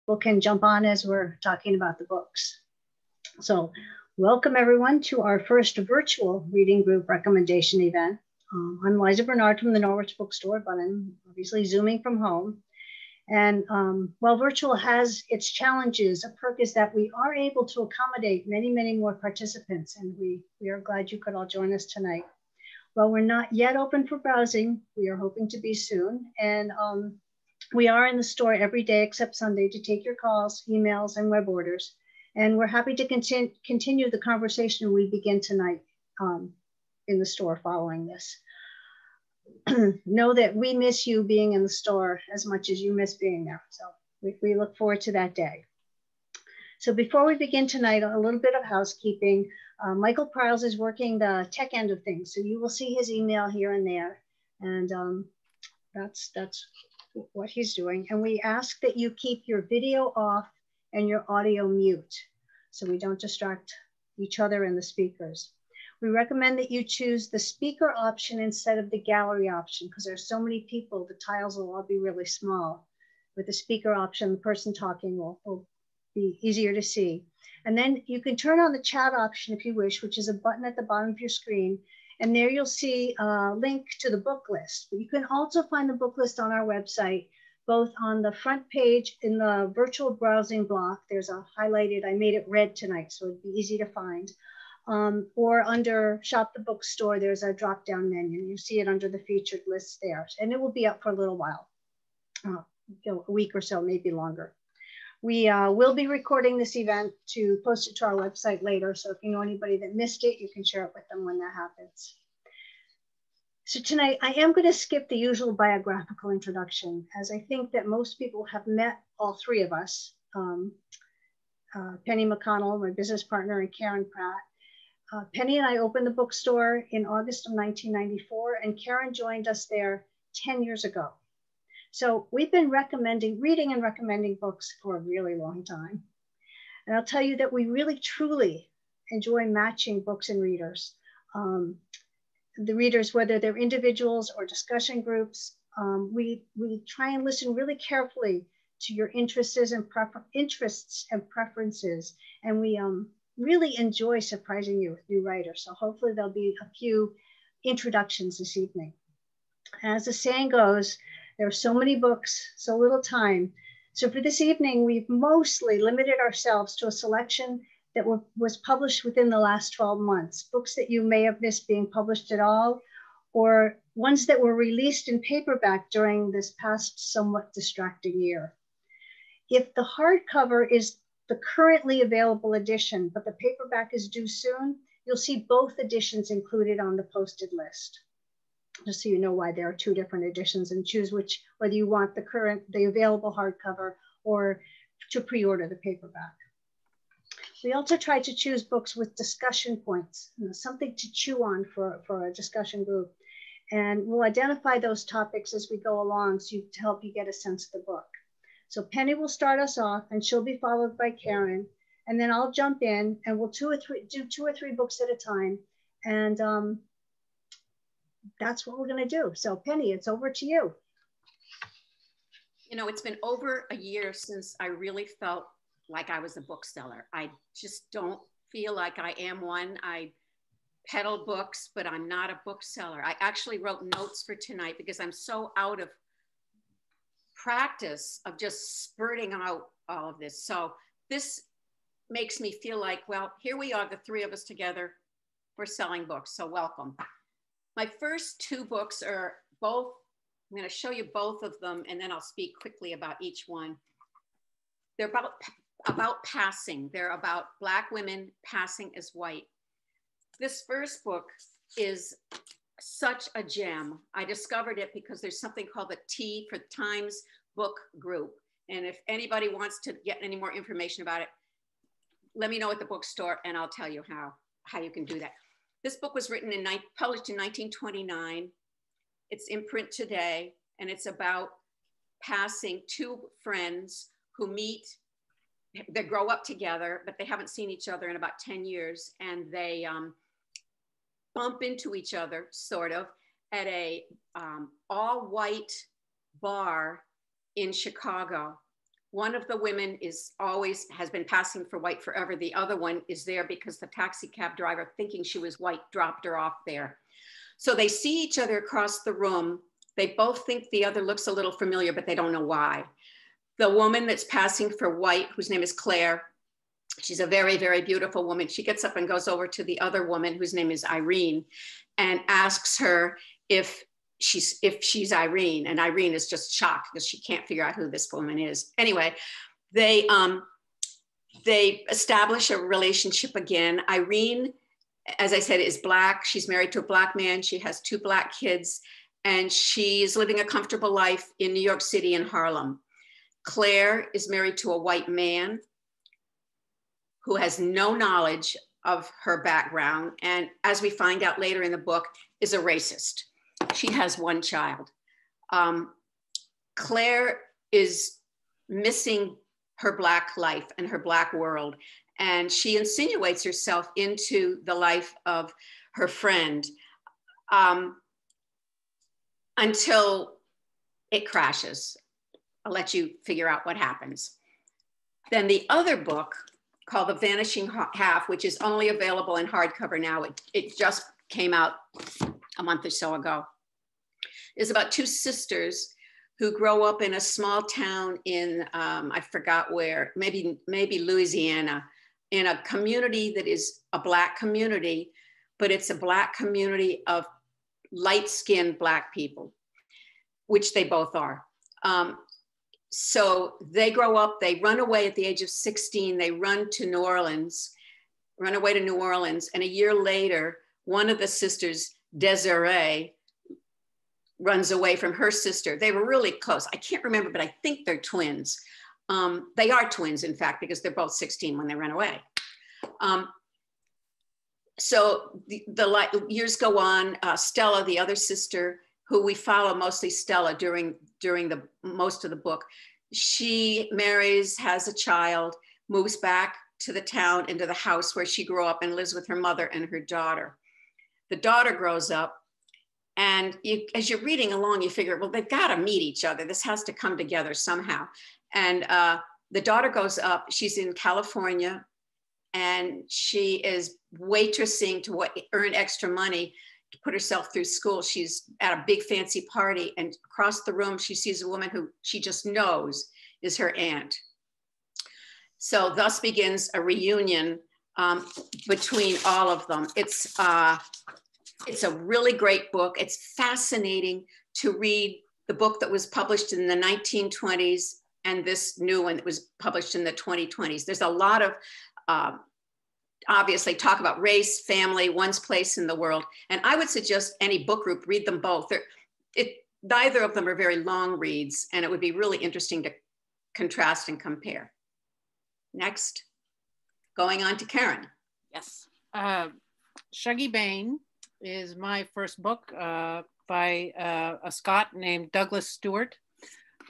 people can jump on as we're talking about the books. So welcome everyone to our first virtual reading group recommendation event. I'm Liza Bernard from the Norwich Bookstore, but I'm obviously Zooming from home. And while virtual has its challenges, a perk is that we are able to accommodate many, many more participants, and we are glad you could all join us tonight. While we're not yet open for browsing, we are hoping to be soon. And we are in the store every day except Sunday to take your calls, emails, and web orders. And we're happy to continue the conversation we begin tonight in the store following this. Know that we miss you being in the store as much as you miss being there. So we look forward to that day. So before we begin tonight, a little bit of housekeeping. Michael Pryles is working the tech end of things. So you will see his email here and there. And that's what he's doing. And we ask that you keep your video off and your audio mute so we don't distract each other and the speakers. We recommend that you choose the speaker option instead of the gallery option because there's so many people, the tiles will all be really small. With the speaker option, the person talking will be easier to see. And then you can turn on the chat option if you wish, which is a button at the bottom of your screen. And there you'll see a link to the book list. But you can also find the book list on our website, both on the front page in the virtual browsing block. There's a highlighted, I made it red tonight, so it'd be easy to find. Or under Shop the Bookstore, there's a drop-down menu. You see it under the featured list there. And it will be up for a little while, a week or so, maybe longer. We will be recording this event to post it to our website later. So if you know anybody that missed it, you can share it with them when that happens. So tonight, I am going to skip the usual biographical introduction, as I think that most people have met all three of us, Penny McConnell, my business partner, and Carin Pratt. Penny and I opened the bookstore in August of 1994, and Carin joined us there 10 years ago. So we've been reading and recommending books for a really long time. And I'll tell you that we really, truly enjoy matching books and readers. The readers, whether they're individuals or discussion groups, we try and listen really carefully to your interests and preferences. And we really enjoy surprising you with new writers. So hopefully there'll be a few introductions this evening. As the saying goes, there are so many books, so little time. So for this evening, we've mostly limited ourselves to a selection that was published within the last 12 months, books that you may have missed being published at all, or ones that were released in paperback during this past somewhat distracting year. If the hardcover is the currently available edition, but the paperback is due soon, you'll see both editions included on the posted list. Just so you know why there are two different editions, and choose whether you want the available hardcover or to pre-order the paperback. We also try to choose books with discussion points, something to chew on for a discussion group. And we'll identify those topics as we go along to help you get a sense of the book. So Penny will start us off, and she'll be followed by Carin, and then I'll jump in, and we'll do two or three books at a time, and that's what we're going to do. So Penny, it's over to you. You know, it's been over a year since I really felt like I was a bookseller. I just don't feel like I am one. I peddle books, but I'm not a bookseller. I actually wrote notes for tonight because I'm so out of practice of just spurting out all of this. So this makes me feel like, well, here we are, the three of us together for selling books. So welcome. My first two books are both, I'm going to show you both of them, and then I'll speak quickly about each one. They're about passing. They're about Black women passing as white. This first book is such a gem. I discovered it because there's something called the T for Times book group. And if anybody wants to get any more information about it, let me know at the bookstore and I'll tell you how you can do that. This book was written published in 1929. It's in print today, and it's about passing two friends who meet, they grow up together, but they haven't seen each other in about 10 years. And they bump into each other, sort of, at a all-white bar in Chicago. One of the women has been passing for white forever. The other one is there because the taxi cab driver, thinking she was white, dropped her off there. So they see each other across the room. They both think the other looks a little familiar, but they don't know why. The woman that's passing for white, whose name is Claire, she's a very, very beautiful woman. She gets up and goes over to the other woman, whose name is Irene, and asks her if she's Irene. And Irene is just shocked because she can't figure out who this woman is. Anyway, they establish a relationship again. Irene, as I said, is Black. She's married to a Black man. She has 2 Black kids, and she's living a comfortable life in New York City and Harlem. Claire is married to a white man who has no knowledge of her background, and as we find out later in the book, is a racist. She has 1 child. Claire is missing her Black life and her Black world, and she insinuates herself into the life of her friend until it crashes. I'll let you figure out what happens. Then the other book, called The Vanishing Half, which is only available in hardcover now, it just came out a month or so ago, is about 2 sisters who grow up in a small town in, I forgot where, maybe Louisiana, in a community that is a Black community, but it's a Black community of light-skinned Black people, which they both are. So they grow up, they run away at the age of 16, they run away to New Orleans, and a year later, one of the sisters, Desiree, runs away from her sister. They were really close. I can't remember, but I think they're twins. They are twins, in fact, because they're both 16 when they run away. So the years go on. Stella, the other sister, who we follow mostly Stella during the most of the book, she marries, has a child, moves back to the town, into the house where she grew up, and lives with her mother and her daughter. The daughter grows up, and as you're reading along, you figure, well, they've got to meet each other. This has to come together somehow. And the daughter goes up, she's in California, and she is waitressing to earn extra money to put herself through school. She's at a big fancy party, and across the room, she sees a woman who she just knows is her aunt. So thus begins a reunion between all of them. It's a really great book. It's fascinating to read the book that was published in the 1920s and this new one that was published in the 2020s. There's a lot of obviously talk about race, family, one's place in the world. And I would suggest any book group read them both. Neither of them are very long reads, and it would be really interesting to contrast and compare. Next, going on to Carin. Yes. Shuggie Bain is my first book by a Scot named Douglas Stewart.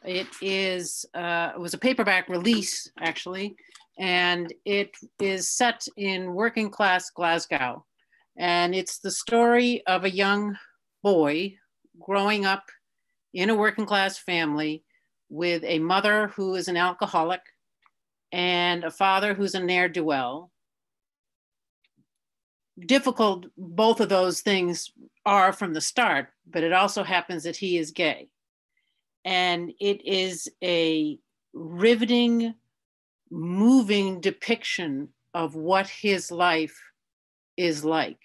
It was a paperback release, actually, and it is set in working class Glasgow. And it's the story of a young boy growing up in a working class family with a mother who is an alcoholic and a father who's a ne'er-do-well. Difficult both of those things are from the start, but it also happens that he is gay. And it is a riveting, moving depiction of what his life is like.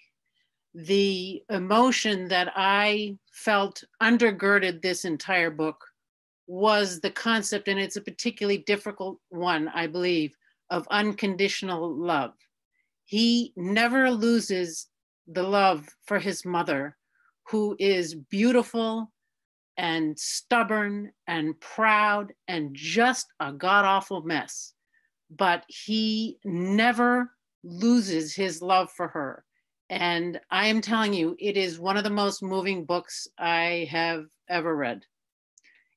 The emotion that I felt undergirded this entire book was the concept, and it's a particularly difficult one, I believe, of unconditional love. He never loses the love for his mother, who is beautiful and stubborn and proud and just a god-awful mess. But he never loses his love for her. And I am telling you, it is one of the most moving books I have ever read.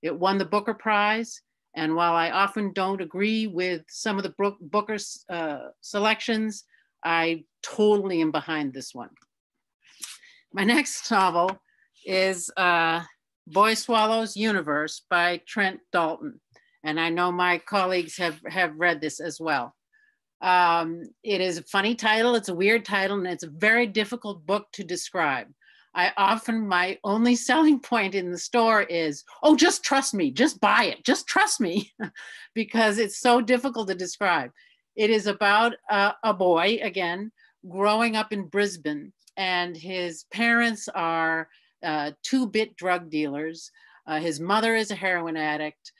It won the Booker Prize. And while I often don't agree with some of the Booker's selections, I totally am behind this one. My next novel is Boy Swallow's Universe by Trent Dalton. And I know my colleagues have read this as well. It is a funny title. It's a weird title, and it's a very difficult book to describe. My only selling point in the store is, oh, just trust me, just buy it, just trust me, because it's so difficult to describe. It is about a boy, again, growing up in Brisbane, and his parents are 2-bit drug dealers. His mother is a heroin addict.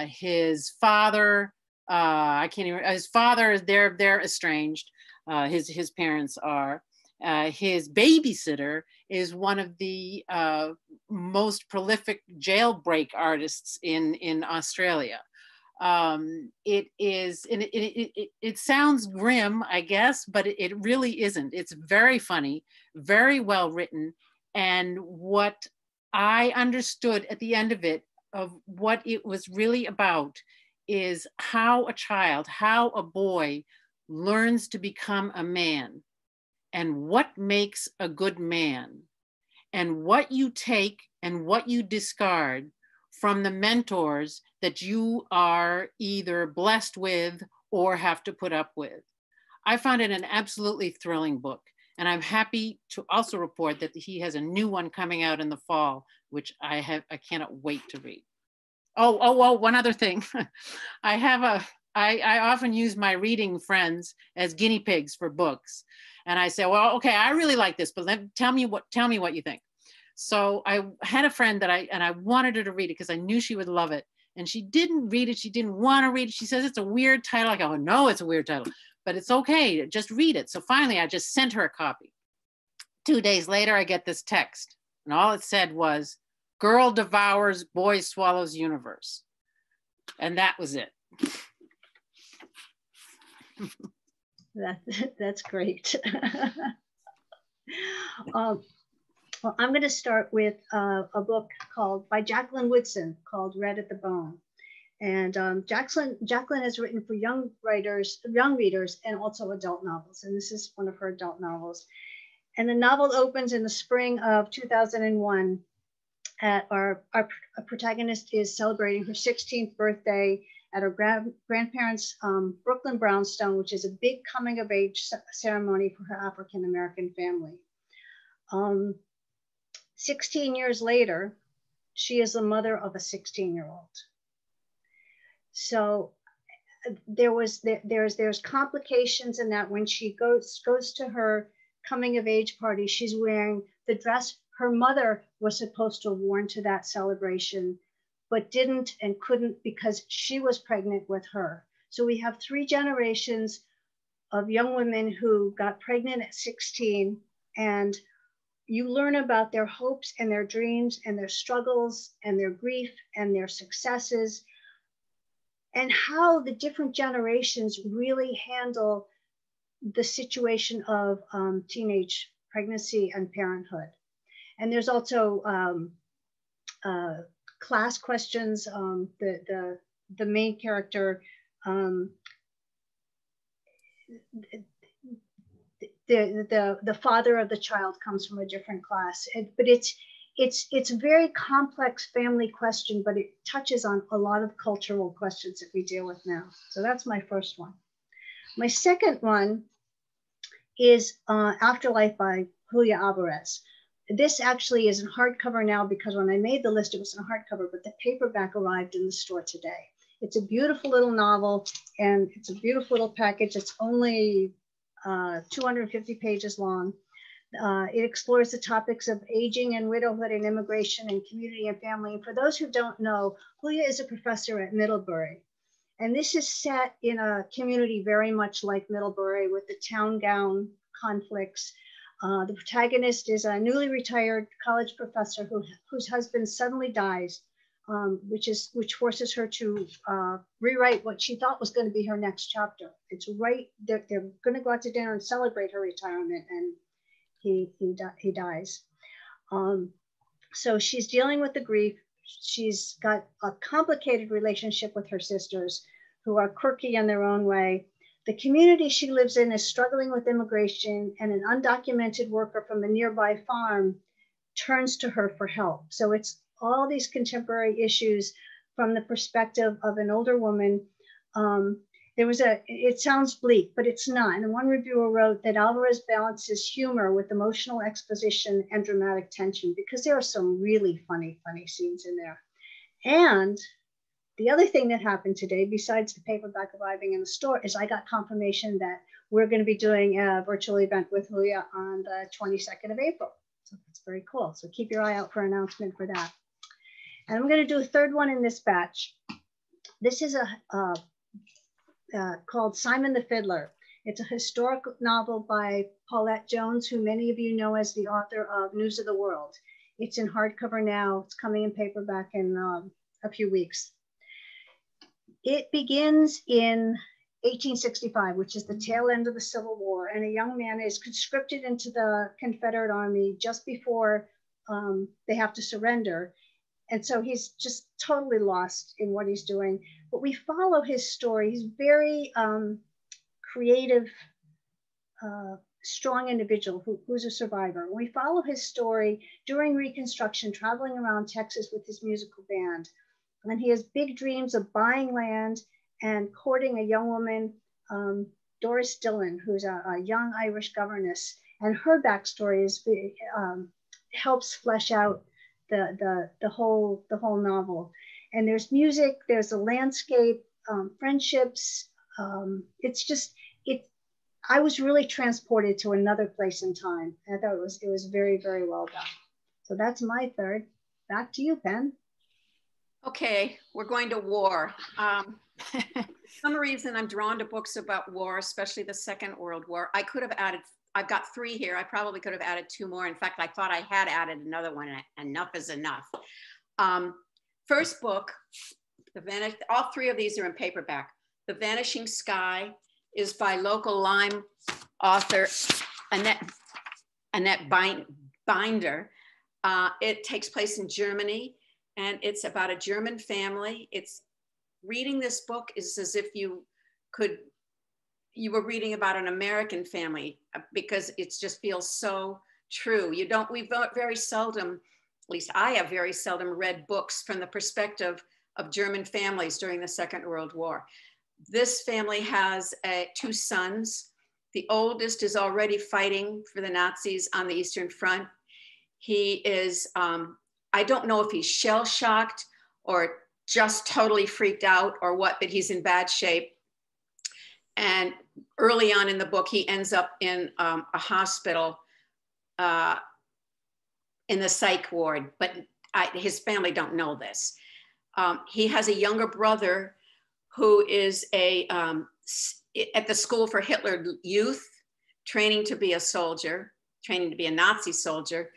His father, his father, they're estranged. His parents are. His babysitter is one of the most prolific jailbreak artists in Australia. It sounds grim, I guess, but it really isn't. It's very funny, very well written. And what I understood at the end of it, of what it was really about, is how a boy learns to become a man, and what makes a good man, and what you take and what you discard from the mentors that you are either blessed with or have to put up with. I found it an absolutely thrilling book, and I'm happy to also report that he has a new one coming out in the fall, which I cannot wait to read. Oh, one other thing. I often use my reading friends as guinea pigs for books. And I say, well, okay, I really like this, but tell me what you think. So I had a friend that I wanted her to read it because I knew she would love it. And she didn't read it. She didn't want to read it. She says it's a weird title. I go, no, it's a weird title, but it's okay. Just read it. So finally, I just sent her a copy. 2 days later, I get this text. And all it said was, girl devours, boy swallows universe. And that was it. That's great. Well, I'm going to start with a book by Jacqueline Woodson called Red at the Bone. And Jacqueline has written for young readers, and also adult novels. And this is one of her adult novels. And the novel opens in the spring of 2001. Our protagonist is celebrating her 16th birthday at her grandparents' Brooklyn brownstone, which is a big coming of age ceremony for her African-American family. 16 years later, she is the mother of a 16-year-old. So there's complications in that when she goes to her coming of age party, she's wearing the dress her mother was supposed to have worn to that celebration, but didn't and couldn't because she was pregnant with her. So we have 3 generations of young women who got pregnant at 16, and you learn about their hopes and their dreams and their struggles and their grief and their successes, and how the different generations really handle the situation of teenage pregnancy and parenthood. And there's also class questions. The main character, the father of the child comes from a different class, but it's a very complex family question, but it touches on a lot of cultural questions that we deal with now. So that's my first one. My second one is Afterlife by Julia Alvarez. This actually is in hardcover now because when I made the list, it was in hardcover, but the paperback arrived in the store today. It's a beautiful little novel, and it's a beautiful little package. It's only 250 pages long. It explores the topics of aging and widowhood and immigration and community and family. And for those who don't know, Julia is a professor at Middlebury. And this is set in a community very much like Middlebury with the town gown conflicts. The protagonist is a newly retired college professor whose husband suddenly dies, which forces her to rewrite what she thought was going to be her next chapter. It's right, they're going to go out to dinner and celebrate her retirement, and he dies. So she's dealing with the grief. She's got a complicated relationship with her sisters, who are quirky in their own way. The community she lives in is struggling with immigration, and an undocumented worker from a nearby farm turns to her for help. So it's all these contemporary issues, from the perspective of an older woman. It sounds bleak, but it's not. And one reviewer wrote that Alvarez balances humor with emotional exposition and dramatic tension, because there are some really funny scenes in there. And the other thing that happened today, besides the paperback arriving in the store, is I got confirmation that we're going to be doing a virtual event with Julia on the 22nd of April. So that's very cool. So keep your eye out for an announcement for that. And I'm going to do a third one in this batch. This is called Simon the Fiddler. It's a historic novel by Paulette Jones, who many of you know as the author of News of the World. It's in hardcover now. It's coming in paperback in a few weeks. It begins in 1865, which is the tail end of the Civil War, and a young man is conscripted into the Confederate Army just before they have to surrender. And so he's just totally lost in what he's doing. But we follow his story. He's very creative, strong individual who's a survivor. We follow his story during Reconstruction, traveling around Texas with his musical band. And he has big dreams of buying land and courting a young woman, Doris Dillon, who's a young Irish governess. And her backstory is helps flesh out the whole novel. And there's music, there's a landscape, friendships. I was really transported to another place in time. I thought it was very, very well done. So that's my third. Back to you, Pen. Okay, we're going to war. For some reason I'm drawn to books about war, especially the Second World War. I could have added, I've got 3 here. I probably could have added 2 more. In fact, I thought I had added another one. Enough is enough. First book, all 3 of these are in paperback. The Vanishing Sky is by local Lyme author Annette Binder. It takes place in Germany, and it's about a German family. Reading this book is as if you were reading about an American family, because it just feels so true. We very seldom, at least I have very seldom read books from the perspective of German families during the Second World War. This family has 2 sons. The oldest is already fighting for the Nazis on the Eastern Front. He is, I don't know if he's shell-shocked or just totally freaked out or what, but he's in bad shape. And early on in the book, he ends up in a hospital in the psych ward, but his family don't know this. He has a younger brother who is at the school for Hitler Youth, training to be a soldier, training to be a Nazi soldier.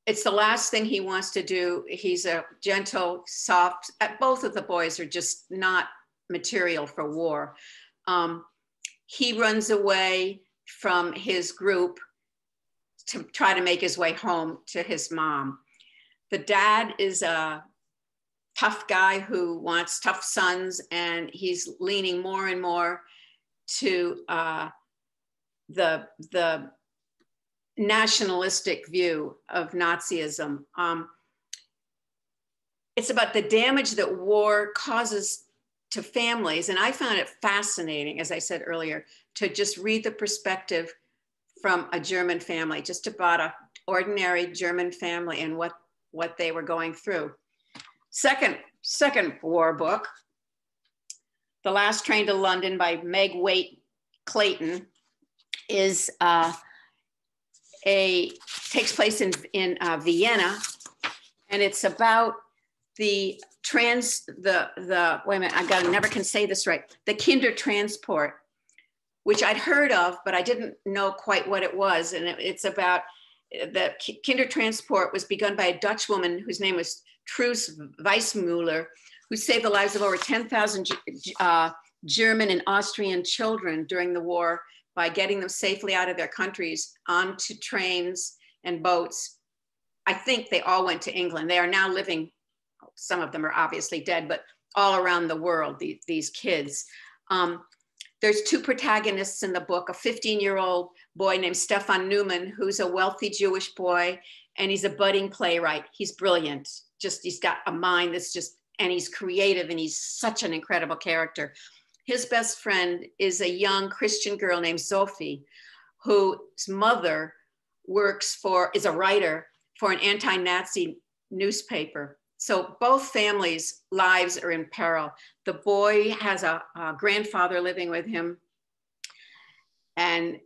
It's the last thing he wants to do. He's a gentle, soft, both of the boys are just not material for war. He runs away from his group to try to make his way home to his mom. The dad is a tough guy who wants tough sons, and he's leaning more and more to the nationalistic view of Nazism. It's about the damage that war causes to families. And I found it fascinating, as I said earlier, to just read the perspective from a German family, just about an ordinary German family and what they were going through. Second war book, The Last Train to London by Meg Waite Clayton, takes place in Vienna, and it's about the Kindertransport, which I'd heard of, but I didn't know quite what it was. And it's about the Kindertransport was begun by a Dutch woman whose name was Truus Weissmuller, who saved the lives of over 10,000 German and Austrian children during the war by getting them safely out of their countries onto trains and boats. I think they all went to England. They are now living, some of them are obviously dead, but all around the world, these kids. There's 2 protagonists in the book, a 15-year-old boy named Stefan Newman, who's a wealthy Jewish boy, and he's a budding playwright. He's brilliant. He's got a mind that's just and he's creative, and he's such an incredible character. His best friend is a young Christian girl named Sophie, whose mother is a writer for an anti-Nazi newspaper. So both families' lives are in peril. The boy has a grandfather living with him, and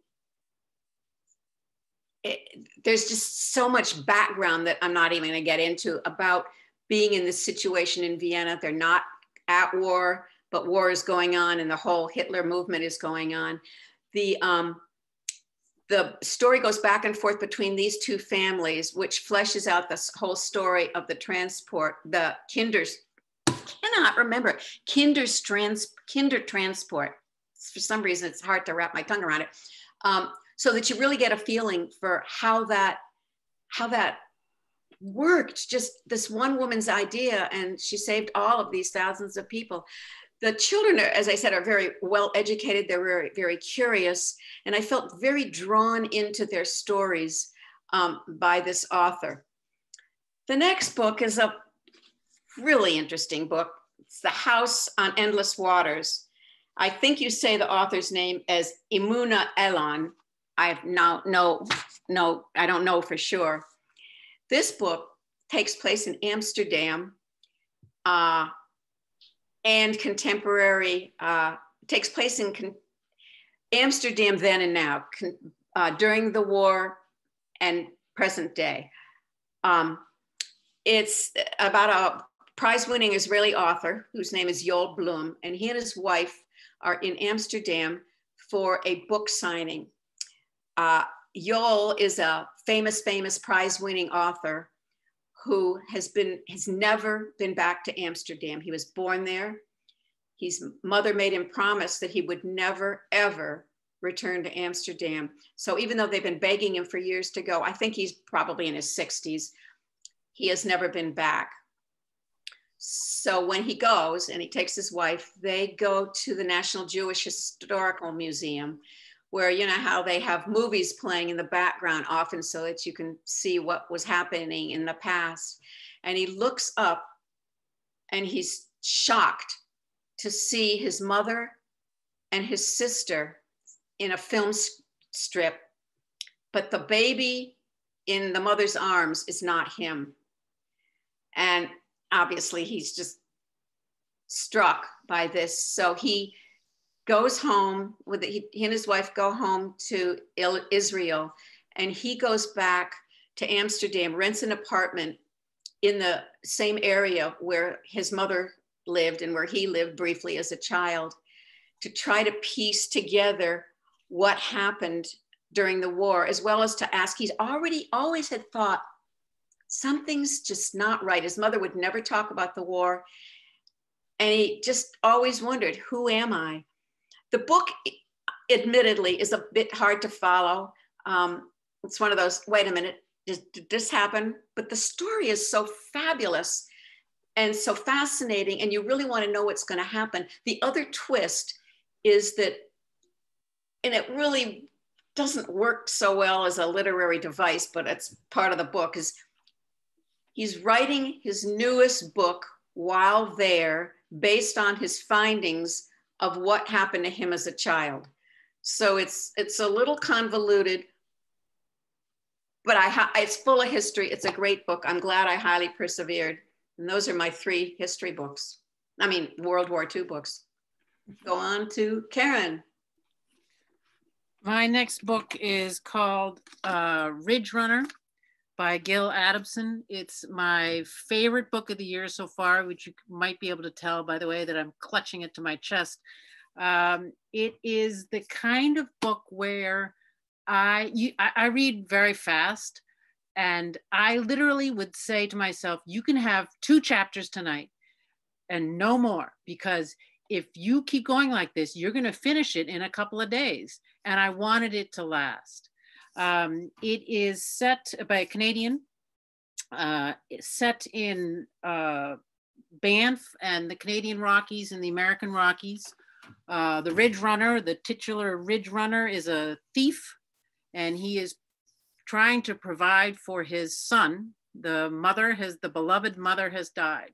there's just so much background that I'm not even going to get into about being in this situation in Vienna. They're not at war, but war is going on, and the whole Hitler movement is going on. The story goes back and forth between these two families, which fleshes out this whole story of the transport, the Kinder transport. For some reason, it's hard to wrap my tongue around it. So that you really get a feeling for how that worked. Just this one woman's idea, and she saved all of these thousands of people. The children, as I said, are very well educated. They're very, very curious. And I felt very drawn into their stories by this author. The next book is a really interesting book. It's The House on Endless Waters. I think you say the author's name as Imuna Elan. I don't know for sure. This book takes place in Amsterdam, and contemporary, takes place in Amsterdam then and now, during the war and present day. It's about a prize-winning Israeli author whose name is Yoel Blum, and he and his wife are in Amsterdam for a book signing. Yoel is a famous prize-winning author who has never been back to Amsterdam. He was born there. His mother made him promise that he would never, ever return to Amsterdam. So even though they've been begging him for years to go, I think he's probably in his 60s, he has never been back. So when he goes and he takes his wife, they go to the National Jewish Historical Museum, where you know how they have movies playing in the background often so that you can see what was happening in the past. And he looks up and he's shocked to see his mother and his sister in a film strip, but the baby in the mother's arms is not him. And obviously he's just struck by this. So he goes home he and his wife go home to Israel, and he goes back to Amsterdam, rents an apartment in the same area where his mother lived and where he lived briefly as a child, to try to piece together what happened during the war, as well as to ask, he's always had thought something's just not right. His mother would never talk about the war, and he just always wondered, who am I? The book, admittedly, is a bit hard to follow. It's one of those, wait a minute, did this happen? But the story is so fabulous and so fascinating, and you really want to know what's going to happen. The other twist is that, and it really doesn't work so well as a literary device, but it's part of the book, is he's writing his newest book while there, based on his findings of what happened to him as a child. So it's a little convoluted, but it's full of history. It's a great book. I'm glad I highly persevered. And those are my 3 history books. I mean, World War II books. Go on to Carin. My next book is called Ridge Runner by Gil Adamson. It's my favorite book of the year so far, which you might be able to tell by the way that I'm clutching it to my chest. It is the kind of book where I read very fast, and I literally would say to myself, you can have 2 chapters tonight and no more, because if you keep going like this, you're going to finish it in a couple of days. And I wanted it to last. It is set by a Canadian, set in Banff and the Canadian Rockies and the American Rockies. The Ridge Runner, the titular Ridge Runner, is a thief, and he is trying to provide for his son. The beloved mother has died,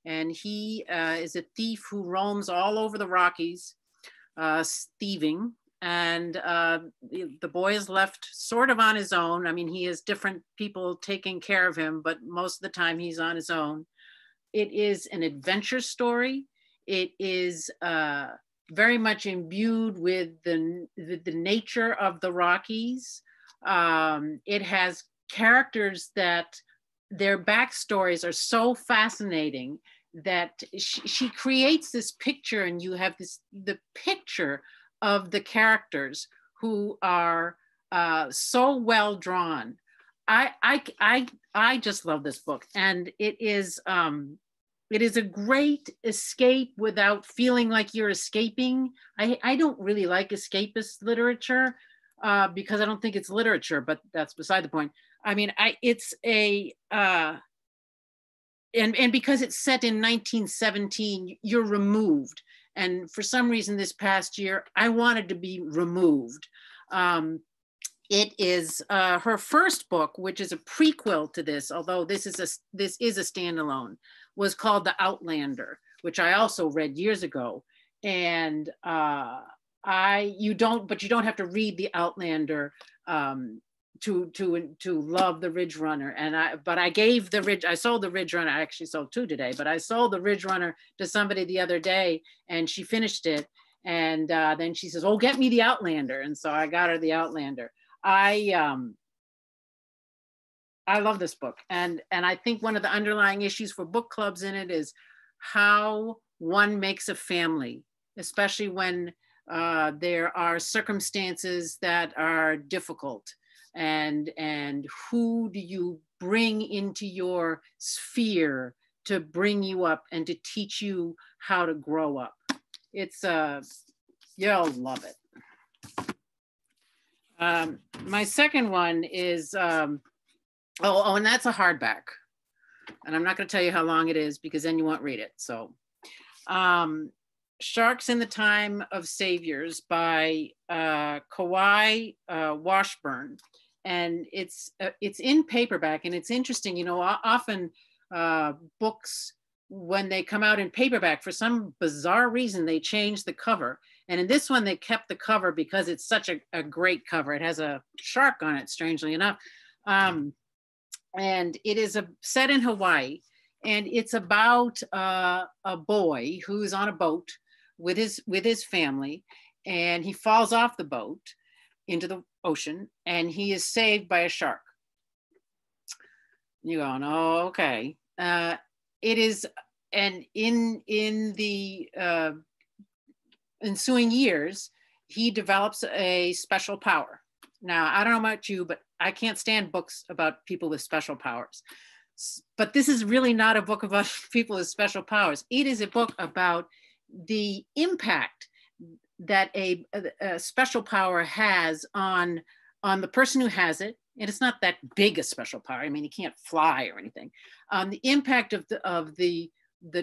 And he is a thief who roams all over the Rockies, thieving. And the boy is left sort of on his own. I mean, he has different people taking care of him, but most of the time he's on his own. It is an adventure story. It is very much imbued with the nature of the Rockies. It has characters that their backstories are so fascinating that she creates this picture, and you have the picture of the characters who are so well drawn. I just love this book, and it is a great escape without feeling like you're escaping. I don't really like escapist literature because I don't think it's literature, but that's beside the point. I mean, it's a and because it's set in 1917, you're removed. And for some reason this past year, I wanted to be removed. It is her first book, which is a prequel to this, although this is a standalone, was called The Outlander, which I also read years ago. And you don't have to read The Outlander to love the Ridge Runner. And I sold the Ridge Runner. I actually sold 2 today, but I sold the Ridge Runner to somebody the other day, and she finished it. And then she says, "Oh, get me the Outlander." And so I got her the Outlander. I love this book. And I think one of the underlying issues for book clubs in it is how one makes a family, especially when there are circumstances that are difficult. And who do you bring into your sphere to bring you up and to teach you how to grow up? It's you'll love it. My second one is and that's a hardback, and I'm not going to tell you how long it is because then you won't read it. So Sharks in the Time of Saviors by Kawhi Washburn. And it's in paperback, and it's interesting. You know, often books, when they come out in paperback, for some bizarre reason, they change the cover. And in this one, they kept the cover because it's such a great cover. It has a shark on it, strangely enough. And it is set in Hawaii, and it's about a boy who's on a boat with his family, and he falls off the boat into the ocean, and he is saved by a shark. You're going, oh, okay. It is, and in the ensuing years, he develops a special power. Now, I don't know about you, but I can't stand books about people with special powers. But this is really not a book about people with special powers. It is a book about the impact that a special power has on the person who has it. And it's not that big a special power. I mean, he can't fly or anything. The impact of the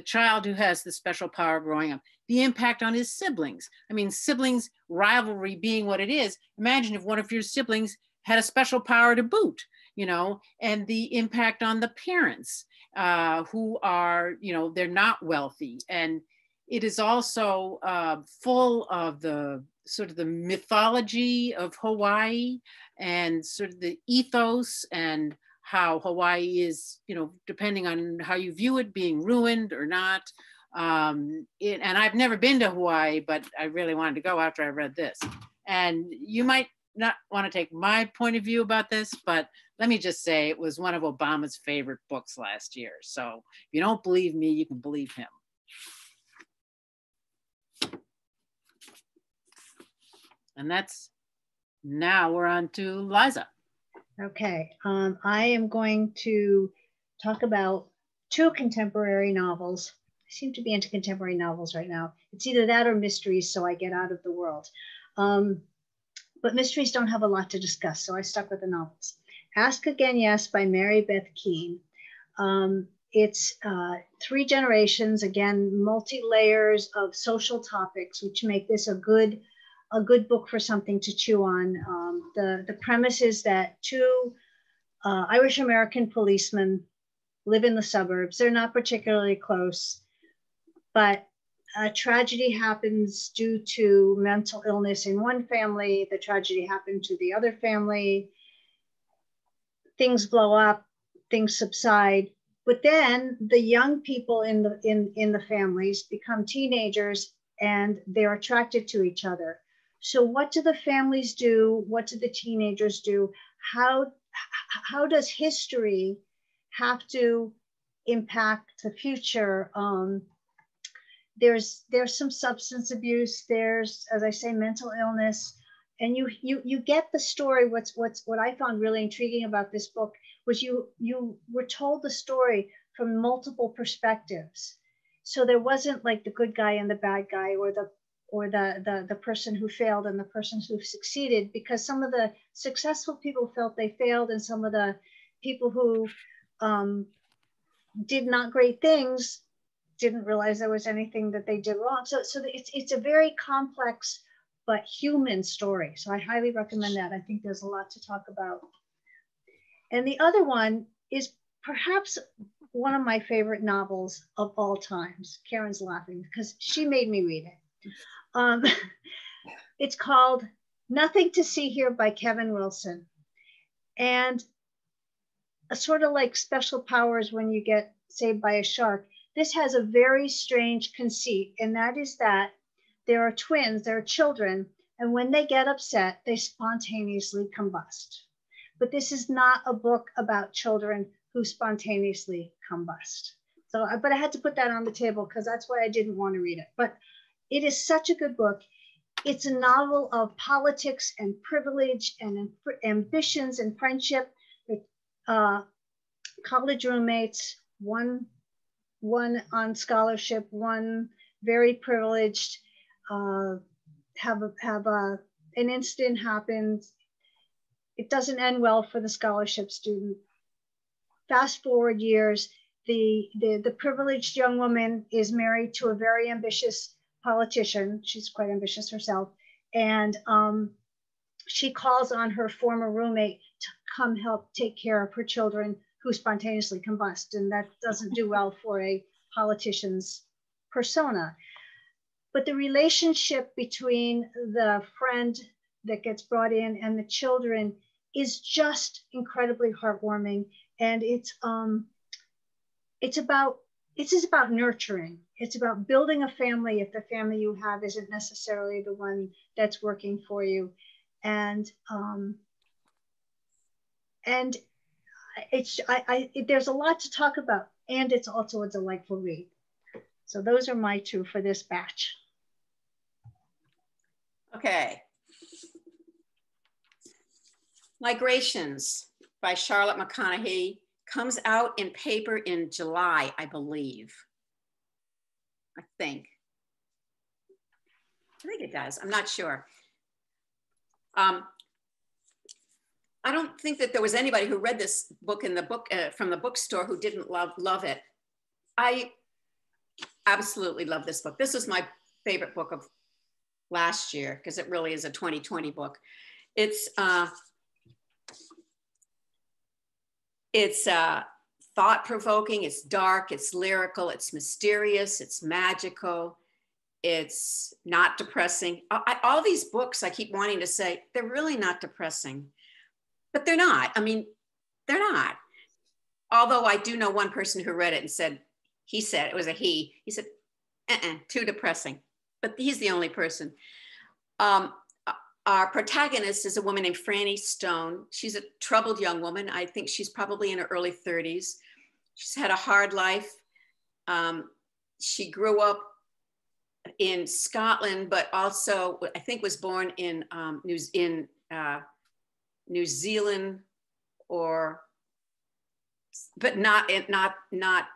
child who has the special power growing up, the impact on his siblings. I mean, siblings rivalry being what it is. Imagine if one of your siblings had a special power to boot, you know, and the impact on the parents who are, you know, they're not wealthy. And it is also full of the sort of the mythology of Hawaii and sort of the ethos and how Hawaii is, you know, depending on how you view it, being ruined or not. And I've never been to Hawaii, but I really wanted to go after I read this. And you might not want to take my point of view about this, but let me just say it was one of Obama's favorite books last year. So if you don't believe me, you can believe him. And now we're on to Liza. Okay, I am going to talk about 2 contemporary novels. I seem to be into contemporary novels right now. It's either that or mysteries, so I get out of the world. But mysteries don't have a lot to discuss, so I stuck with the novels. Ask Again, Yes by Mary Beth Keane. It's 3 generations, again, multi-layers of social topics, which make this a good book for something to chew on. The premise is that 2 Irish American policemen live in the suburbs. They're not particularly close, but a tragedy happens due to mental illness in one family. The tragedy happened to the other family. Things blow up, things subside. But then the young people in the families become teenagers and they're attracted to each other. So what do the families do? What do the teenagers do? How does history have to impact the future? There's some substance abuse. There's, as I say, mental illness, and you get the story. What I found really intriguing about this book was you were told the story from multiple perspectives. So there wasn't like the good guy and the bad guy, or the person who failed and the person who succeeded, because some of the successful people felt they failed, and some of the people who did not great things didn't realize there was anything that they did wrong. So it's a very complex but human story. So I highly recommend that. I think there's a lot to talk about. And the other one is perhaps one of my favorite novels of all times. Carin's laughing because she made me read it. It's called Nothing to See Here by Kevin Wilson. And a sort of like special powers when you get saved by a shark. This has a very strange conceit, and that is that there are twins, there are children, and when they get upset, they spontaneously combust. But this is not a book about children who spontaneously combust. So, but I had to put that on the table because that's why I didn't want to read it. But it is such a good book. It's a novel of politics and privilege and ambitions and friendship. College roommates, one on scholarship, one very privileged, have an incident happens. It doesn't end well for the scholarship student. Fast forward years, the privileged young woman is married to a very ambitious politician. She's quite ambitious herself. And she calls on her former roommate to come help take care of her children who spontaneously combust. And that doesn't do well for a politician's persona. But the relationship between the friend that gets brought in and the children is just incredibly heartwarming. And it's just about nurturing. It's about building a family if the family you have isn't necessarily the one that's working for you. And there's a lot to talk about, and it's also a delightful read. So those are my two for this batch. Okay. Migrations by Charlotte McConaughey comes out in paper in July, I believe. I think it does. I'm not sure. I don't think that there was anybody who read this book in the book from the bookstore who didn't love it. I absolutely love this book. This is my favorite book of last year because it really is a 2020 book. It's thought-provoking, it's dark, it's lyrical, it's mysterious, it's magical, it's not depressing. All these books I keep wanting to say, they're really not depressing. But they're not. I mean, they're not. Although I do know one person who read it and said, he said, too depressing. But he's the only person. Our protagonist is a woman named Franny Stone. She's a troubled young woman. I think she's probably in her early 30s. She's had a hard life. She grew up in Scotland, but also I think was born in New Zealand, but not.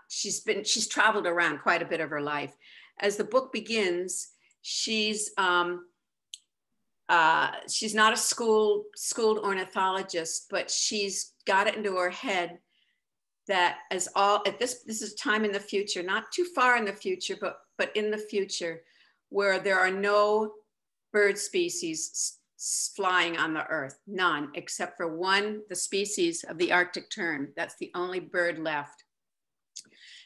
She's traveled around quite a bit of her life. As the book begins, she's not a schooled ornithologist, but she's got it into her head that this is a time in the future, not too far in the future, but in the future, where there are no bird species flying on the earth, none, except for one, the species of the Arctic tern. That's the only bird left.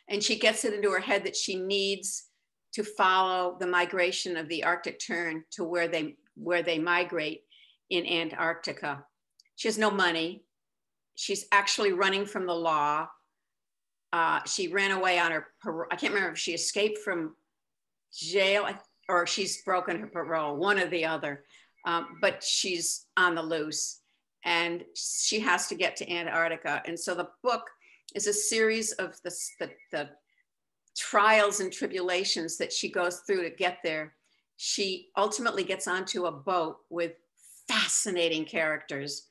And she gets it into her head that she needs to follow the migration of the Arctic tern to where they migrate in Antarctica. She has no money. She's actually running from the law. She ran away on her parole. I can't remember if she escaped from jail or she's broken her parole, one or the other. But she's on the loose and she has to get to Antarctica. And so the book is a series of the trials and tribulations that she goes through to get there. She ultimately gets onto a boat with fascinating characters,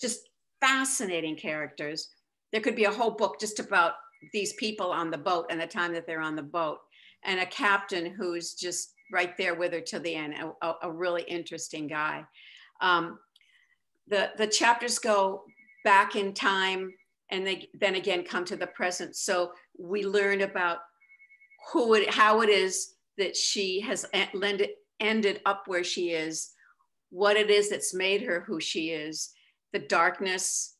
just fascinating characters. There could be a whole book just about these people on the boat and the time that they're on the boat, and a captain who's just right there with her to the end, a really interesting guy. The chapters go back in time and they then again come to the present. So we learn about how it is that she has ended up where she is, what it is that's made her who she is, the darkness.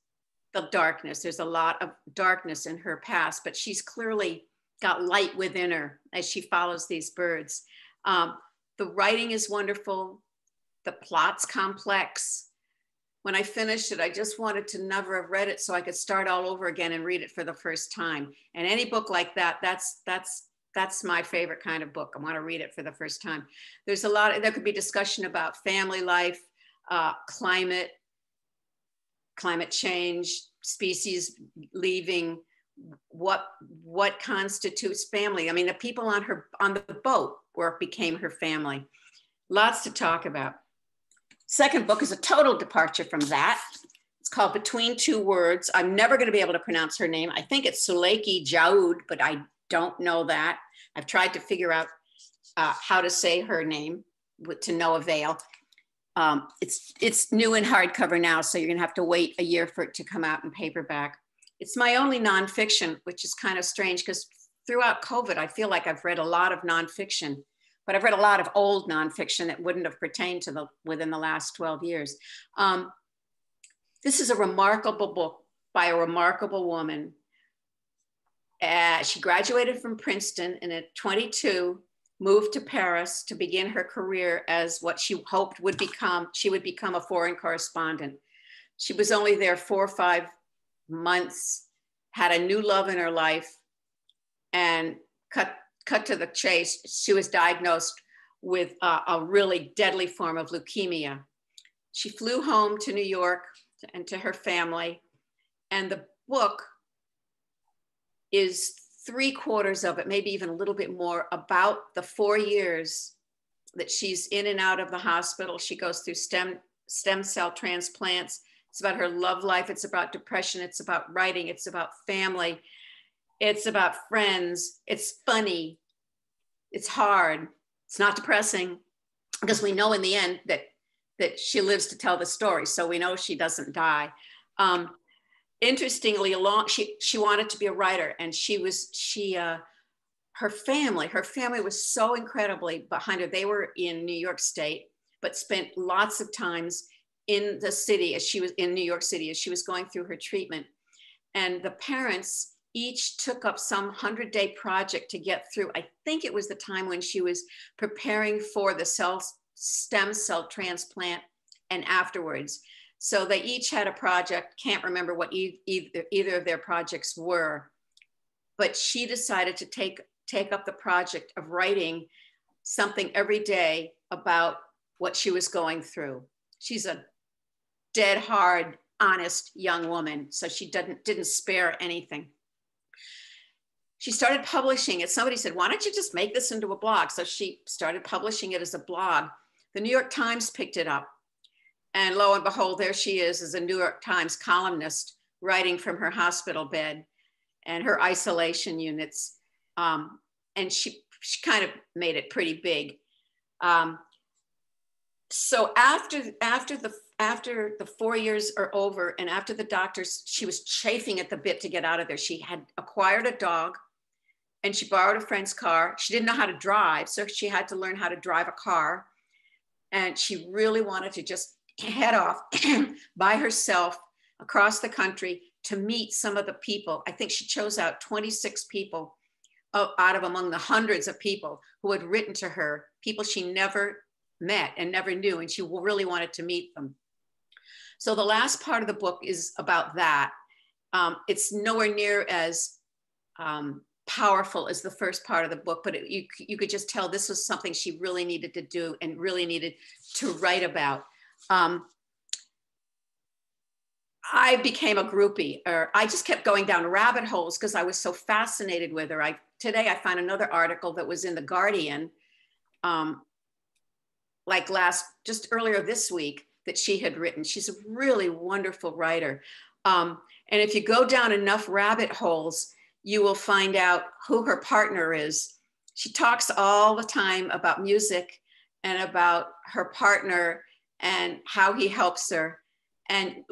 There's a lot of darkness in her past, but she's clearly got light within her as she follows these birds. The writing is wonderful. The plot's complex. When I finished it, I just wanted to never have read it so I could start all over again and read it for the first time. And any book like that, that's my favorite kind of book. I want to read it for the first time. There could be discussion about family life, climate change, species leaving, what constitutes family. I mean, the people on the boat became her family. Lots to talk about. Second book is a total departure from that. It's called Between Two Words. I'm never going to be able to pronounce her name. I think it's Suleiki Jaoud, but I don't know that. I've tried to figure out how to say her name to no avail. It's new in hardcover now, so you're going to have to wait a year for it to come out in paperback. It's my only nonfiction, which is kind of strange because throughout COVID, I feel like I've read a lot of nonfiction, but I've read a lot of old nonfiction that wouldn't have pertained to within the last 12 years. This is a remarkable book by a remarkable woman. She graduated from Princeton and at 22, moved to Paris to begin her career as what she hoped would become a foreign correspondent. She was only there 4 or 5 months, had a new love in her life, and cut to the chase, she was diagnosed with a really deadly form of leukemia. She flew home to New York and to her family, and the book is 3/4 of it, maybe even a little bit more, about the 4 years that she's in and out of the hospital. She goes through stem cell transplants. It's about her love life. It's about depression. It's about writing. It's about family. It's about friends. It's funny. It's hard. It's not depressing because we know in the end that she lives to tell the story. So we know she doesn't die. Interestingly, she wanted to be a writer, and her family was so incredibly behind her. They were in New York State, but spent lots of times in the city as she was in New York City as she was going through her treatment. And the parents each took up some 100-day project to get through. I think it was the time when she was preparing for the stem cell transplant and afterwards. So they each had a project. Can't remember what either of their projects were, but she decided to take up the project of writing something every day about what she was going through. She's a dead hard, honest young woman, so she didn't spare anything. She started publishing it. Somebody said, why don't you just make this into a blog? So she started publishing it as a blog. The New York Times picked it up. And lo and behold, there she is as a New York Times columnist writing from her hospital bed and her isolation units. And she kind of made it pretty big. So after the 4 years are over and after the doctors, she was chafing at the bit to get out of there. She had acquired a dog and she borrowed a friend's car. She didn't know how to drive, so she had to learn how to drive a car. And she really wanted to just head off by herself across the country to meet some of the people. I think she chose out 26 people out of among the hundreds of people who had written to her, people she never met and never knew, and she really wanted to meet them. So the last part of the book is about that. It's nowhere near as powerful as the first part of the book, but you could just tell this was something she really needed to do and really needed to write about. I became a groupie, or I just kept going down rabbit holes because I was so fascinated with her. Today I found another article that was in The Guardian, just earlier this week, that she had written. She's a really wonderful writer. And if you go down enough rabbit holes, you will find out who her partner is. She talks all the time about music and about her partner and how he helps her. And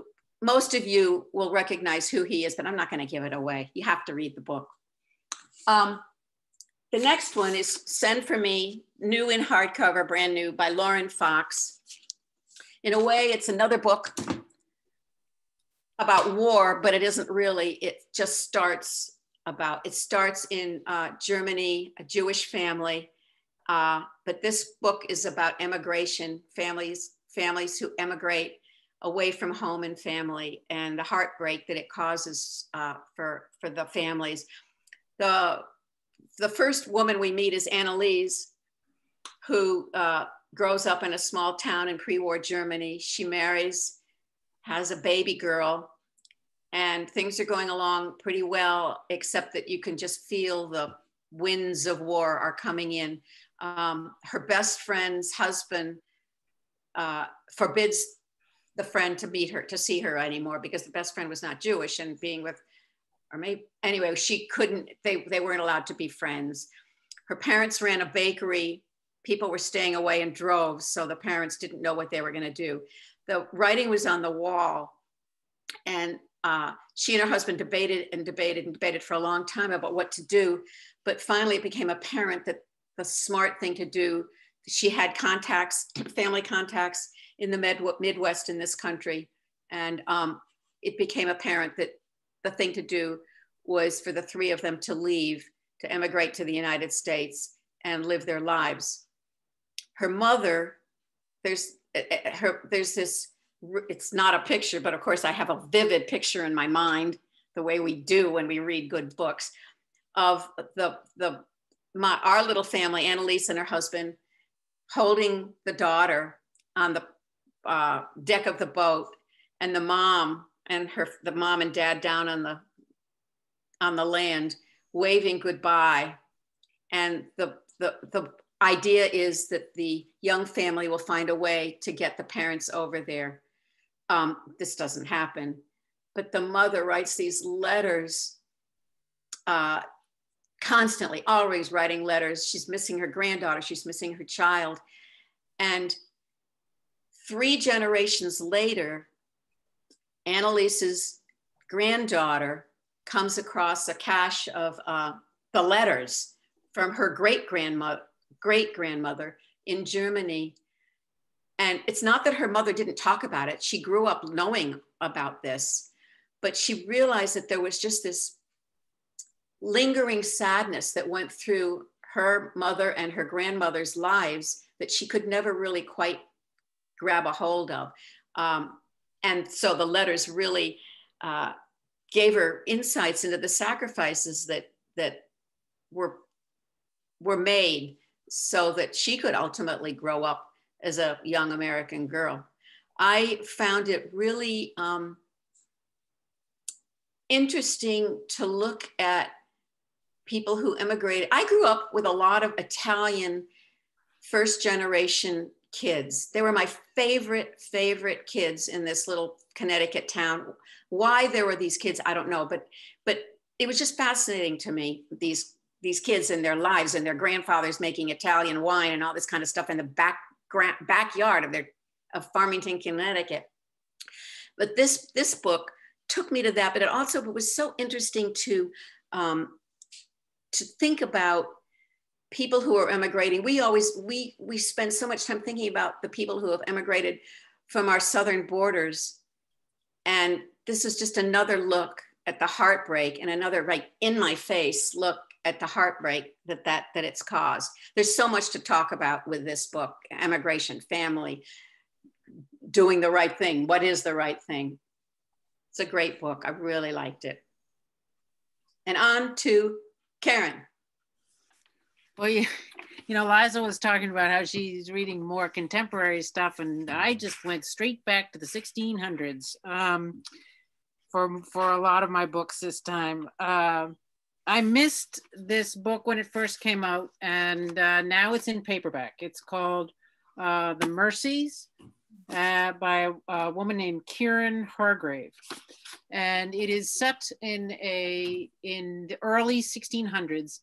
most of you will recognize who he is, but I'm not going to give it away. You have to read the book. The next one is Send for Me, new in hardcover, brand new, by Lauren Fox. In a way, it's another book about war, but it isn't really. It just starts in Germany, a Jewish family. But this book is about emigration, families who emigrate away from home and family, and the heartbreak that it causes for the families. The first woman we meet is Anneliese, who grows up in a small town in pre-war Germany. She marries, has a baby girl, and things are going along pretty well, except that you can just feel the winds of war are coming in. Her best friend's husband forbids the friend to see her anymore, because the best friend was not Jewish, and being with, or maybe, anyway, she couldn't, they weren't allowed to be friends. Her parents ran a bakery. People were staying away in droves, so the parents didn't know what they were going to do. The writing was on the wall, and she and her husband debated for a long time about what to do. But finally, it became apparent that the smart thing to do, she had contacts, family contacts in the Midwest in this country. And it became apparent that the thing to do was for the three of them to leave, to emigrate to the United States and live their lives. Her mother, there's this, it's not a picture, but of course I have a vivid picture in my mind, the way we do when we read good books, of our little family, Anneliese and her husband, holding the daughter on the deck of the boat, and the mom and dad down on the land, waving goodbye. And the idea is that the young family will find a way to get the parents over there. This doesn't happen, but the mother writes these letters, constantly, always writing letters. She's missing her granddaughter, she's missing her child. And 3 generations later, Anneliese's granddaughter comes across a cache of the letters from her great-grandmother in Germany. And it's not that her mother didn't talk about it. She grew up knowing about this, but she realized that there was just this lingering sadness that went through her mother and her grandmother's lives that she could never really quite grab a hold of. And so the letters really gave her insights into the sacrifices that were made so that she could ultimately grow up as a young American girl. I found it really interesting to look at people who immigrated. I grew up with a lot of Italian first generation kids. They were my favorite kids in this little Connecticut town. Why there were these kids, I don't know, but it was just fascinating to me, these kids and their lives, and their grandfathers making Italian wine and all this kind of stuff in the backyard of Farmington, Connecticut. But this book took me to that, but it was so interesting to think about people who are immigrating. We spend so much time thinking about the people who have immigrated from our southern borders. And this is just another look at the heartbreak and another, right in my face, look at the heartbreak that it's caused. There's so much to talk about with this book: emigration, family, doing the right thing. What is the right thing? It's a great book. I really liked it. And on to Carin. Well, you know, Liza was talking about how she's reading more contemporary stuff, and I just went straight back to the 1600s for a lot of my books this time. I missed this book when it first came out, and now it's in paperback. It's called The Mercies by a woman named Carin Hargrave. And it is set in the early 1600s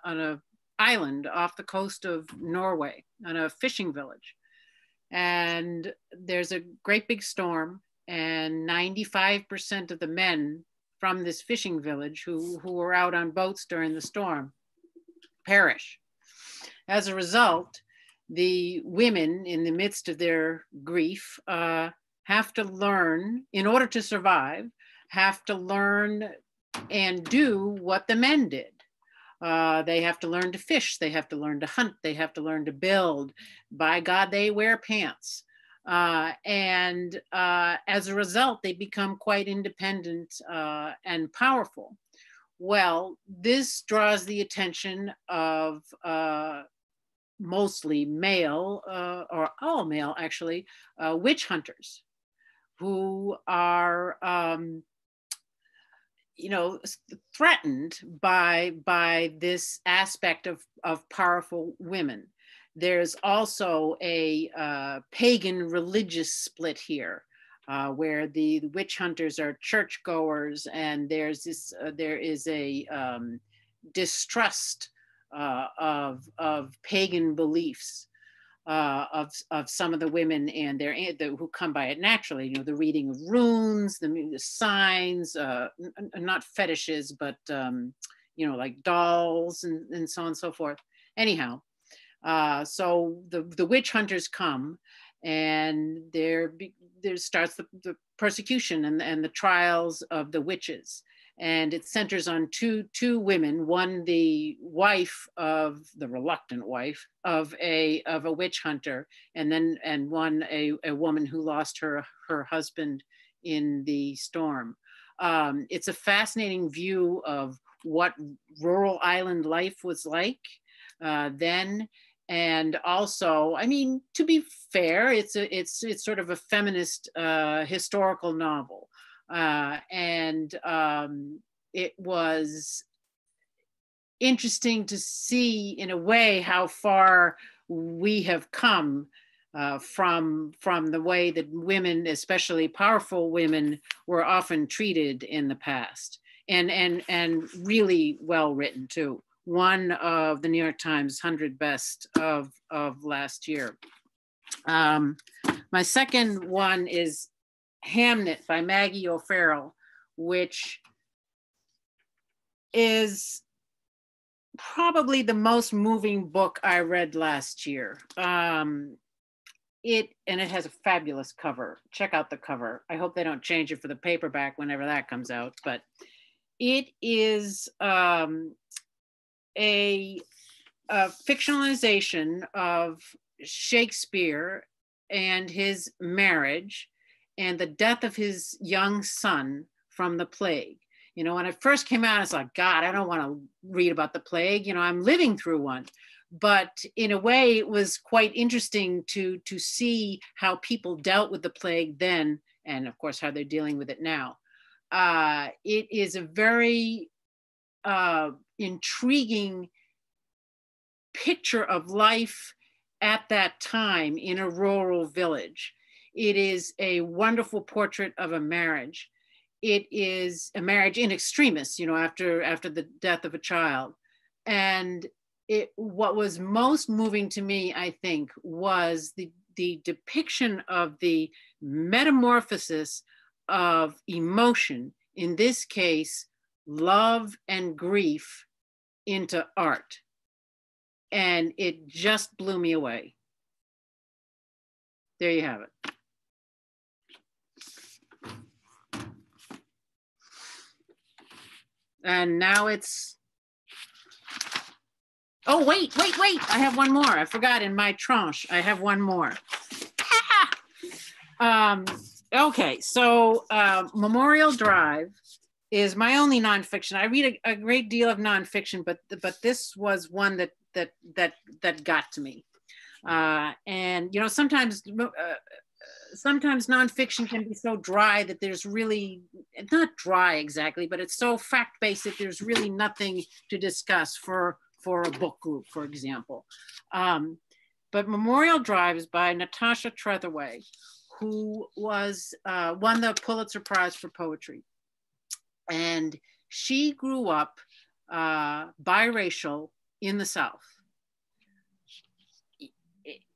on a island off the coast of Norway, on a fishing village. And there's a great big storm, and 95% of the men from this fishing village who were out on boats during the storm perish. As a result, the women, in the midst of their grief, have to learn, in order to survive, have to learn and do what the men did. They have to learn to fish, they have to learn to hunt, they have to learn to build. By God, they wear pants. And as a result, they become quite independent and powerful. Well, this draws the attention of mostly male, or all male actually, witch hunters who are, you know, threatened by this aspect of powerful women. There's also a pagan religious split here, where the witch hunters are churchgoers, and there is a distrust of pagan beliefs of some of the women and who come by it naturally. You know, the reading of runes, the signs, not fetishes, but you know, like dolls and so on and so forth. Anyhow, so the witch hunters come, and there starts the persecution and the trials of the witches. And it centers on two women, one the wife of the reluctant wife of a witch hunter, and one a woman who lost her husband in the storm. It's a fascinating view of what rural island life was like then. And also, I mean, to be fair, it's sort of a feminist historical novel. And it was interesting to see, in a way, how far we have come from the way that women, especially powerful women, were often treated in the past, and really well written too. One of the New York Times 100 best of last year. My second one is Hamnet by Maggie O'Farrell, which is probably the most moving book I read last year. It has a fabulous cover. Check out the cover. I hope they don't change it for the paperback whenever that comes out, but it is a fictionalization of Shakespeare and his marriage and the death of his young son from the plague. You know, when it first came out, it's like, God, I don't want to read about the plague. You know, I'm living through one. But in a way, it was quite interesting to see how people dealt with the plague then, and of course, how they're dealing with it now. It is a very intriguing picture of life at that time in a rural village. It is a wonderful portrait of a marriage. It is a marriage in extremis, you know, after the death of a child. And what was most moving to me, I think, was the depiction of the metamorphosis of emotion, in this case, love and grief, into art. And it just blew me away. There you have it. And now it's Oh, wait. I have one more. I forgot in my tranche. I have one more. Okay, so Memorial Drive is my only nonfiction. I read a great deal of nonfiction, but this was one that got to me. And you know, sometimes nonfiction can be so dry that there's really, not dry exactly, but it's so fact-based that there's really nothing to discuss for a book group, for example. But Memorial Drive is by Natasha Trethewey, who was won the Pulitzer Prize for poetry. And she grew up biracial in the South.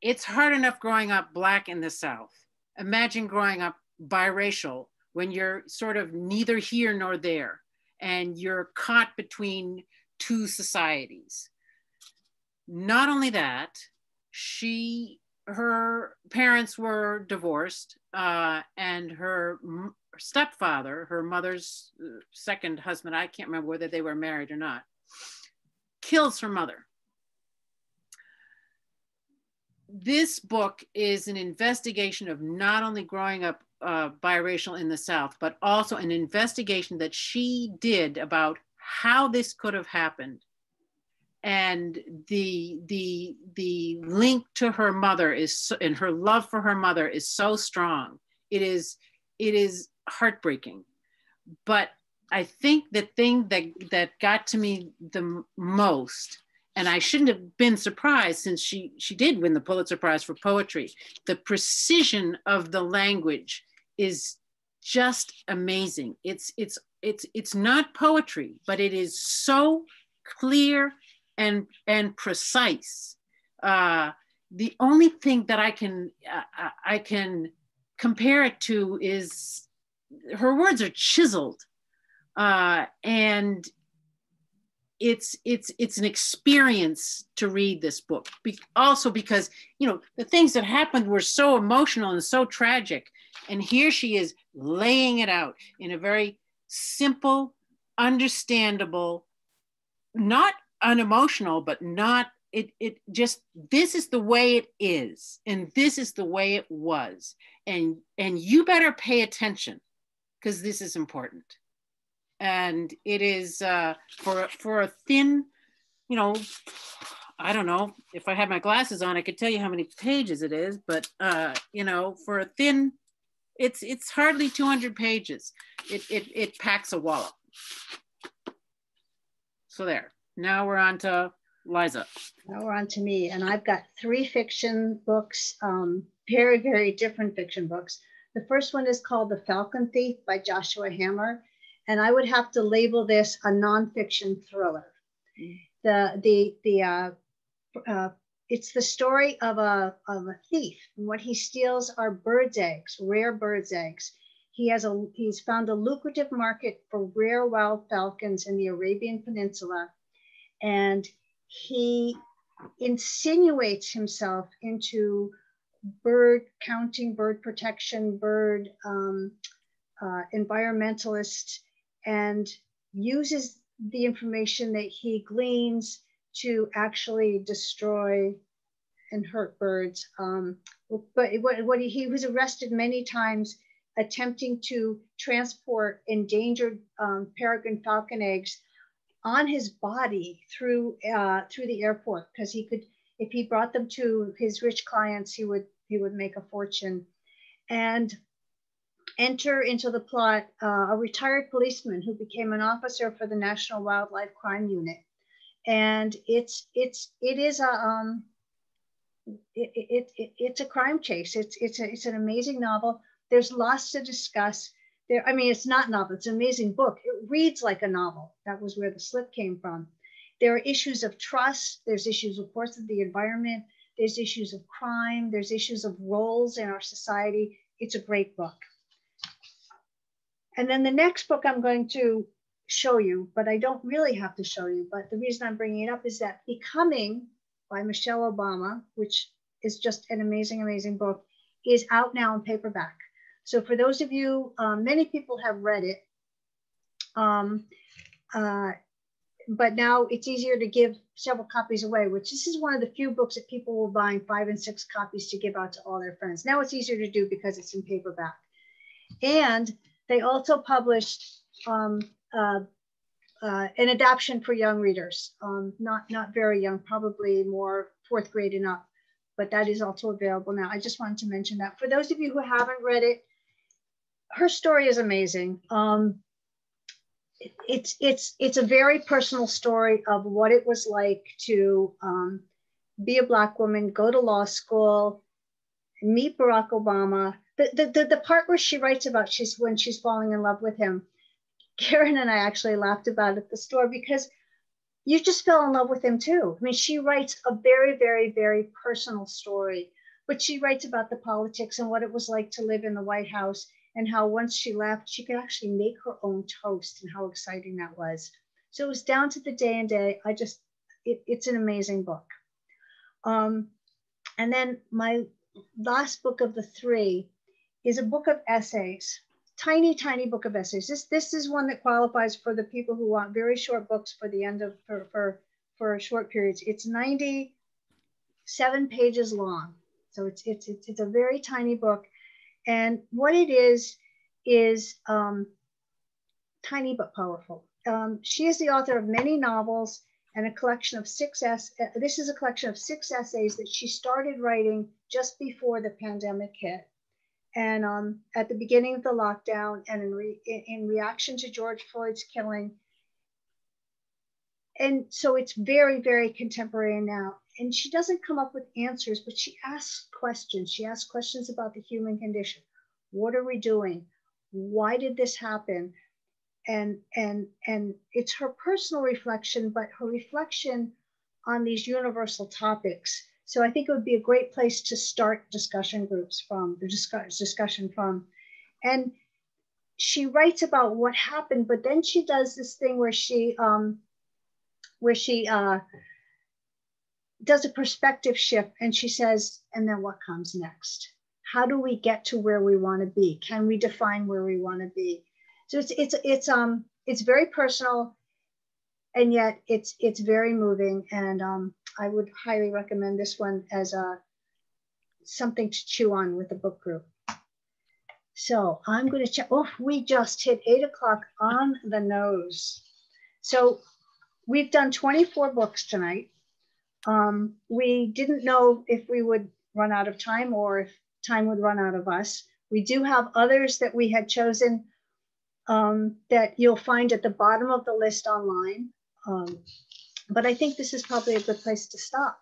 It's hard enough growing up Black in the South. Imagine growing up biracial when you're sort of neither here nor there, and you're caught between two societies. Not only that, her parents were divorced, and her stepfather, her mother's second husband, I can't remember whether they were married or not, kills her mother. This book is an investigation of not only growing up biracial in the South, but also an investigation that she did about how this could have happened. And the link to her mother is, and her love for her mother is so strong. It is heartbreaking. But I think the thing that got to me the most, and I shouldn't have been surprised since she did win the Pulitzer Prize for poetry, the precision of the language is just amazing. It's not poetry, but it is so clear and precise. The only thing that I can compare it to is her words are chiseled, and it's an experience to read this book. Also because, you know, the things that happened were so emotional and so tragic, and here she is laying it out in a very simple, understandable, not unemotional, but not, it just, this is the way it is, and this is the way it was, and you better pay attention because this is important. And it is for a thin, you know, I don't know, if I had my glasses on I could tell you how many pages it is, but you know, for a thin, it's hardly 200 pages. It packs a wallop. So there. Now we're on to Liza. Now we're on to me, and I've got 3 fiction books, very, very different fiction books. The first one is called The Falcon Thief by Joshua Hammer, and I would have to label this a nonfiction thriller. It's the story of a thief, and what he steals are birds' eggs, rare birds' eggs. He's found a lucrative market for rare wild falcons in the Arabian Peninsula, and he insinuates himself into bird counting, bird protection, bird environmentalist, and uses the information that he gleans to actually destroy and hurt birds. But he was arrested many times attempting to transport endangered peregrine falcon eggs on his body through the airport, because he could, if he brought them to his rich clients, he would make a fortune. And enter into the plot a retired policeman who became an officer for the National Wildlife Crime Unit, and it's a crime chase. It's an amazing novel. There's lots to discuss. I mean, it's not a novel, it's an amazing book. It reads like a novel. That was where the slip came from. There are issues of trust. There's issues, of course, of the environment. There's issues of crime. There's issues of roles in our society. It's a great book. And then the next book I'm going to show you, but I don't really have to show you, but the reason I'm bringing it up is that Becoming by Michelle Obama, which is just an amazing, amazing book, is out now in paperback. So for those of you, many people have read it. but now it's easier to give several copies away, which this is one of the few books that people were buying 5 and 6 copies to give out to all their friends. Now it's easier to do because it's in paperback. And they also published an adaptation for young readers, not very young, probably more 4th grade and up, but that is also available now. I just wanted to mention that. For those of you who haven't read it, her story is amazing. It's a very personal story of what it was like to be a Black woman, go to law school, meet Barack Obama. The part where she writes about when she's falling in love with him, Carin and I actually laughed about it at the store because you just fell in love with him too. I mean, she writes a very, very, very personal story, but she writes about the politics and what it was like to live in the White House, and how once she left, she could actually make her own toast and how exciting that was. So it was down to the day and day. It's an amazing book. And then my last book of the 3 is a book of essays, tiny, tiny book of essays. This is one that qualifies for the people who want very short books for the end of, for short periods. It's 97 pages long. So it's a very tiny book. And what it is tiny but powerful. She is the author of many novels and a collection of 6 this is a collection of 6 essays that she started writing just before the pandemic hit. And at the beginning of the lockdown, and in reaction to George Floyd's killing. And so it's very, very contemporary now. And she doesn't come up with answers, but she asks questions. She asks questions about the human condition. What are we doing? Why did this happen? And it's her personal reflection, but her reflection on these universal topics. So I think it would be a great place to start discussion groups from, the discussion from. And she writes about what happened, but then she does this thing where she does a perspective shift, and she says, and then what comes next? How do we get to where we want to be? Can we define where we want to be? So it's very personal, and yet it's very moving. And I would highly recommend this one as something to chew on with the book group. So I'm going to check. Oh, we just hit 8 o'clock on the nose. So we've done 24 books tonight. We didn't know if we would run out of time or if time would run out of us. We do have others that we had chosen that you'll find at the bottom of the list online. But I think this is probably a good place to stop.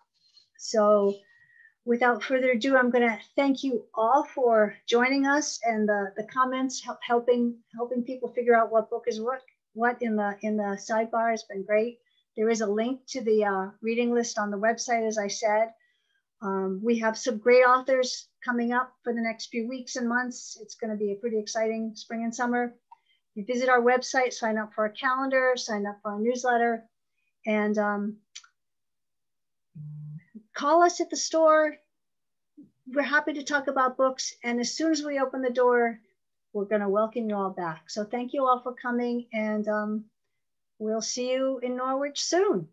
So without further ado, I'm going to thank you all for joining us, and the comments helping people figure out what book is what in the sidebar has been great. There is a link to the reading list on the website, as I said. We have some great authors coming up for the next few weeks and months. It's going to be a pretty exciting spring and summer. You visit our website, sign up for our calendar, sign up for our newsletter, and call us at the store. We're happy to talk about books. And as soon as we open the door, we're going to welcome you all back. So thank you all for coming, and we'll see you in Norwich soon.